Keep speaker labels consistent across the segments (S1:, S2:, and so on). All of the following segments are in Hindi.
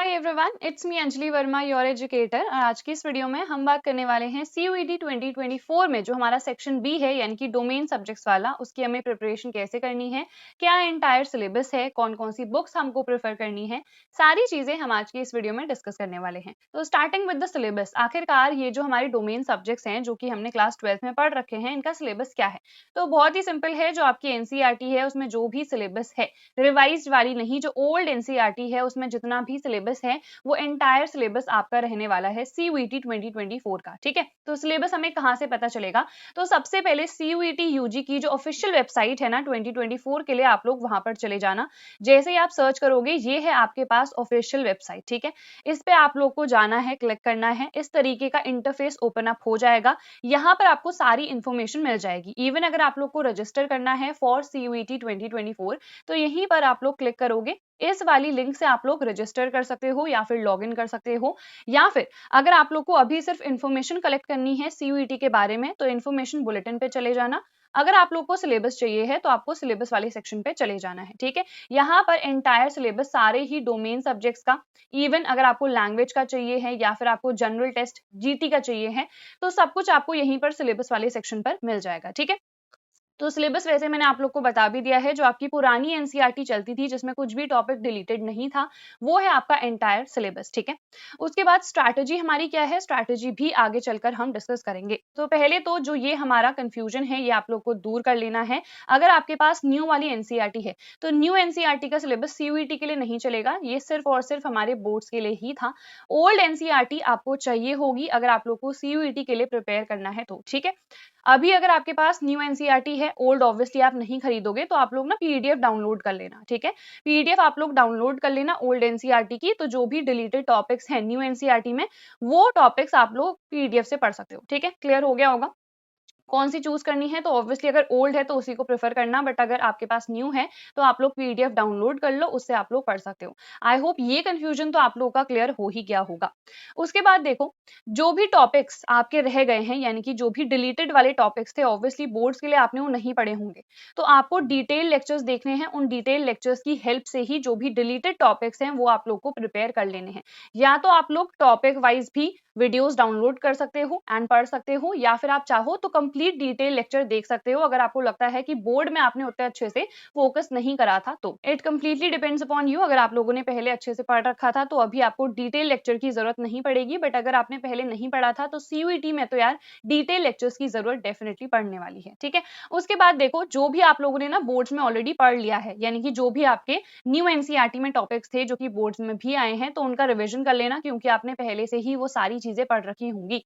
S1: Hi everyone, it's me Anjali Verma, your educator. और आज की इस वीडियो में हम बात करने वाले हैं CUET 2024 में जो हमारा सेक्शन बी है यानी कि डोमेन सब्जेक्ट्स वाला, उसकी हमें प्रिपरेशन कैसे करनी है, क्या एंटायर सिलेबस है, कौन कौन सी बुक्स हमको प्रेफर करनी है, सारी चीजें हम आज की इस वीडियो में डिस्कस करने वाले हैं। तो स्टार्टिंग विद द सिलेबस, आखिरकार ये जो हमारे डोमेन सब्जेक्ट्स हैं जो कि हमने क्लास 12 में पढ़ रखे हैं, इनका सिलेबस क्या है? तो बहुत ही सिंपल है। जो आपकी NCERT है उसमें जो भी सिलेबस है, रिवाइज्ड वाली नहीं, जो ओल्ड NCERT है उसमें जितना भी सिलेबस है वो एंटायर सिलेबस आपका रहने वाला है CUET 2024 का। ठीक है, तो सिलेबस हमें कहां से पता चलेगा? तो सबसे पहले CUET UG की जो ऑफिशियल वेबसाइट है ना 2024 के लिए, आप लोग वहां पर चले जाना। जैसे ही आप सर्च करोगे, ये है आपके पास ऑफिशियल वेबसाइट। ठीक है, इस पे आप लोग को जाना है, क्लिक करना है, इस तरीके का इंटरफेस ओपन अप हो जाएगा। यहाँ पर आपको सारी इंफॉर्मेशन मिल जाएगी। इवन अगर आप लोग को रजिस्टर करना है फॉर CUET 2024 तो यहीं पर आप लोग क्लिक करोगे, इस वाली लिंक से आप लोग रजिस्टर कर सकते हो या फिर लॉगिन कर सकते हो। या फिर अगर आप लोग को अभी सिर्फ इंफॉर्मेशन कलेक्ट करनी है CUET के बारे में तो इंफॉर्मेशन बुलेटिन पे चले जाना। अगर आप लोग को सिलेबस चाहिए है तो आपको सिलेबस वाले सेक्शन पे चले जाना है। ठीक है, यहाँ पर एंटायर सिलेबस सारे ही डोमेन सब्जेक्ट्स का, इवन अगर आपको लैंग्वेज का चाहिए है या फिर आपको जनरल टेस्ट GT का चाहिए है तो सब कुछ आपको यहीं पर सिलेबस वाले सेक्शन पर मिल जाएगा। ठीक है, तो सिलेबस वैसे मैंने आप लोग को बता भी दिया है। जो आपकी पुरानी NCERT चलती थी जिसमें कुछ भी टॉपिक डिलीटेड नहीं था, वो है आपका एंटायर सिलेबस। ठीक है, उसके बाद स्ट्रैटेजी हमारी क्या है, स्ट्रैटेजी भी आगे चलकर हम डिस्कस करेंगे। तो पहले तो जो ये हमारा कंफ्यूजन है ये आप लोग को दूर कर लेना है। अगर आपके पास न्यू वाली NCERT है तो न्यू NCERT का सिलेबस CUET के लिए नहीं चलेगा, ये सिर्फ और सिर्फ हमारे बोर्ड्स के लिए ही था। ओल्ड NCERT आपको चाहिए होगी अगर आप लोग को CUET के लिए प्रिपेयर करना है तो। ठीक है, अभी अगर आपके पास न्यू NCERT है, ओल्ड ऑब्वियसली आप नहीं खरीदोगे, तो आप लोग ना PDF डाउनलोड कर लेना। ठीक है, PDF आप लोग डाउनलोड कर लेना ओल्ड NCERT की, तो जो भी डिलीटेड टॉपिक्स हैं न्यू NCERT में वो टॉपिक्स आप लोग PDF से पढ़ सकते हो। ठीक है, क्लियर हो गया होगा कौन सी चूज करनी है? तो ऑब्वियसली अगर ओल्ड है तो उसी को प्रेफर करना, बट अगर आपके पास न्यू है तो आप लोग PDF डाउनलोड कर लो, उससे आप लोग पढ़ सकते हो। आई होप ये कंफ्यूजन तो आप लोगों का क्लियर हो ही गया होगा। उसके बाद देखो, जो भी टॉपिक्स आपके रह गए हैं यानी कि जो भी डिलीटेड वाले टॉपिक्स थे, ऑब्वियसली बोर्ड्स के लिए आपने वो नहीं पढ़े होंगे, तो आपको डिटेल लेक्चर्स देखने हैं। उन डिटेल लेक्चर्स की हेल्प से ही जो भी डिलीटेड टॉपिक्स हैं वो आप लोग को प्रिपेयर कर लेने हैं। या तो आप लोग टॉपिक वाइज भी वीडियोस डाउनलोड कर सकते हो एंड पढ़ सकते हो, या फिर आप चाहो तो कंप्लीट डिटेल लेक्चर देख सकते हो अगर आपको लगता है कि बोर्ड में आपने उतने अच्छे से फोकस नहीं करा था तो। It completely depends upon you. अगर आप लोगों ने पहले अच्छे से पढ़ रखा था तो अभी आपको डिटेल लेक्चर की जरूरत नहीं पड़ेगी, बट अगर आपने पहले नहीं पढ़ा था तो CUET में तो यार डिटेल लेक्चर्स की जरूरत डेफिनेटली पड़ने वाली है। ठीक है, उसके बाद देखो, जो भी आप लोगों ने ना बोर्ड्स में ऑलरेडी पढ़ लिया है, यानी कि जो भी आपके न्यू NCERT में टॉपिक्स थे जो कि बोर्ड्स में भी आए हैं, तो उनका रिविजन कर लेना, क्योंकि आपने पहले से ही वो सारी चीजें पढ़ रखी होंगी।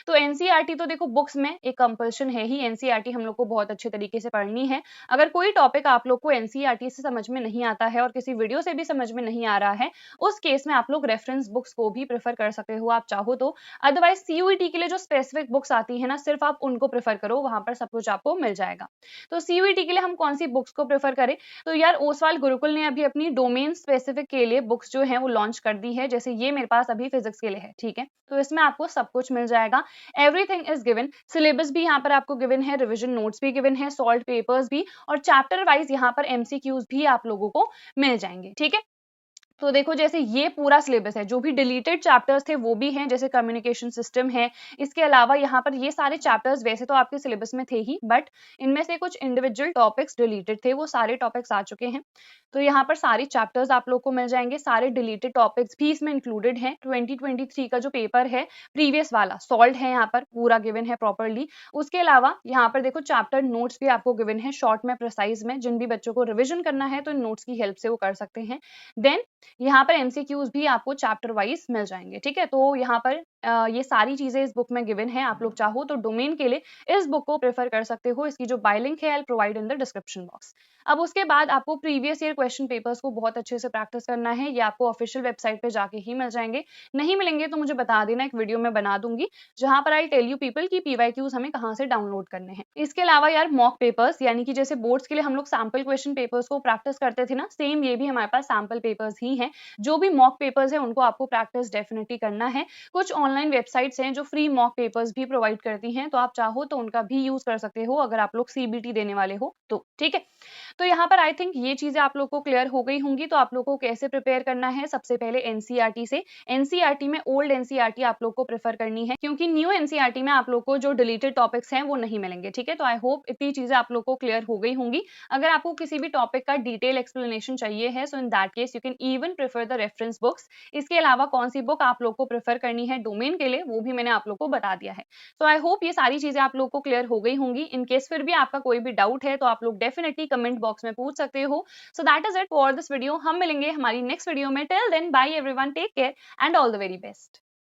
S1: तो NCERT तो देखो बुक्स में एक कंपल्शन है ही, NCERT हम लोग को बहुत अच्छे तरीके से पढ़नी है। अगर कोई टॉपिक आप लोग को NCERT से समझ में नहीं आता है और किसी वीडियो से भी समझ में नहीं आ रहा है, उस केस में आप लोग रेफरेंस बुक्स को भी प्रेफर कर सकते हो आप चाहो तो। अदरवाइज CUET के लिए जो स्पेसिफिक बुक्स आती है ना, सिर्फ आप उनको प्रेफर करो, वहां पर सब कुछ आपको मिल जाएगा। तो CUET के लिए हम कौन सी बुक्स को प्रेफर करें? तो यार ओसवाल गुरुकुल ने अभी अपनी डोमेन स्पेसिफिक के लिए बुक्स जो है वो लॉन्च कर दी है। जैसे ये मेरे पास अभी फिजिक्स के लिए है। ठीक है, तो इसमें आपको सब कुछ मिल जाएगा, एवरीथिंग इज गिवन। सिलेबस भी यहाँ पर आपको गिवन है, रिविजन नोट्स भी गिवन है, सॉल्व पेपर्स भी, और चैप्टर वाइज यहाँ पर MCQs भी आप लोगों को मिल जाएंगे। ठीक है, तो देखो जैसे ये पूरा सिलेबस है, जो भी डिलीटेड चैप्टर्स थे वो भी हैं, जैसे कम्युनिकेशन सिस्टम है। इसके अलावा यहाँ पर ये सारे चैप्टर्स वैसे तो आपके सिलेबस में थे ही, बट इनमें से कुछ इंडिविजुअल टॉपिक्स डिलीटेड थे, वो सारे टॉपिक्स आ चुके हैं। तो यहाँ पर सारे चैप्टर्स आप लोग को मिल जाएंगे, सारे डिलीटेड टॉपिक्स भी इसमें इंक्लूडेड हैं। 2023 का जो पेपर है प्रीवियस वाला सॉल्व है, यहाँ पर पूरा गिवन है प्रॉपरली। उसके अलावा यहाँ पर देखो चैप्टर नोट्स भी आपको गिवन है, शॉर्ट में, प्रिसाइज में। जिन भी बच्चों को रिविजन करना है तो इन नोट्स की हेल्प से वो कर सकते हैं। देन यहाँ पर MCQs भी आपको चैप्टर वाइज मिल जाएंगे। ठीक है, तो यहाँ पर ये सारी चीजें इस बुक में गिवन है। आप लोग चाहो तो डोमेन के लिए इस बुक को प्रेफर कर सकते हो। इसकी जो बाय लिंक है I will provide in the description box. अब उसके बाद आपको प्रीवियस ईयर क्वेश्चन पेपर्स को बहुत अच्छे से प्रैक्टिस करना है। ये आपको ऑफिशियल वेबसाइट पे जाके ही मिल जाएंगे। नहीं मिलेंगे तो मुझे बता देना, एक वीडियो में बना दूंगी जहां पर आई टेल यू पीपल की PYQs हमें कहाँ से डाउनलोड करने हैं। इसके अलावा यार मॉक पेपर्स, यानी कि जैसे बोर्ड्स के लिए हम लोग सैम्पल क्वेश्चन पेपर्स को प्रैक्टिस करते थे ना, सेम ये भी हमारे पास सैम्पल पेपर्स ही हैं। जो भी मॉक पेपर्स है उनको आपको प्रैक्टिस डेफिनेटली करना है। कुछ ऑनलाइन वेबसाइट्स हैं जो फ्री मॉक पेपर्स भी प्रोवाइड करती हैं, तो आप चाहो तो उनका भी यूज कर सकते हो अगर आप लोग सीबीटी देने वाले हो तो, ठीक है। तो यहाँ पर आई थिंक ये चीजें आप लोग को क्लियर हो गई होंगी। तो आप लोग को कैसे प्रिपेयर करना है, सबसे पहले एनसीईआरटी से। एनसीईआरटी में ओल्ड एनसीईआरटी आप लोग को प्रेफर करनी है, क्योंकि न्यू एनसीईआरटी में आप लोग को जो डिलीटेड टॉपिक्स हैं वो नहीं मिलेंगे, ठीक है। तो आई होप इतनी चीजें आप लोग को क्लियर हो गई होंगी। अगर आपको किसी भी टॉपिक का डिटेल एक्सप्लेनेशन चाहिए है, so in that case you can even prefer the reference books. इसके अलावा कौन सी बुक आप लोग को प्रेफर करनी है डोमेन के लिए, वो भी मैंने आप लोग को बता दिया है। तो आई होप ये सारी चीजें आप लोग को क्लियर हो गई होंगी। इन केस फिर भी आपका कोई भी डाउट है तो आप लोग डेफिनेटली कमेंट बॉक्स में पूछ सकते हो। So that is it for this video. हम मिलेंगे हमारी नेक्स्ट वीडियो में। Till then bye everyone, take care and all the very best.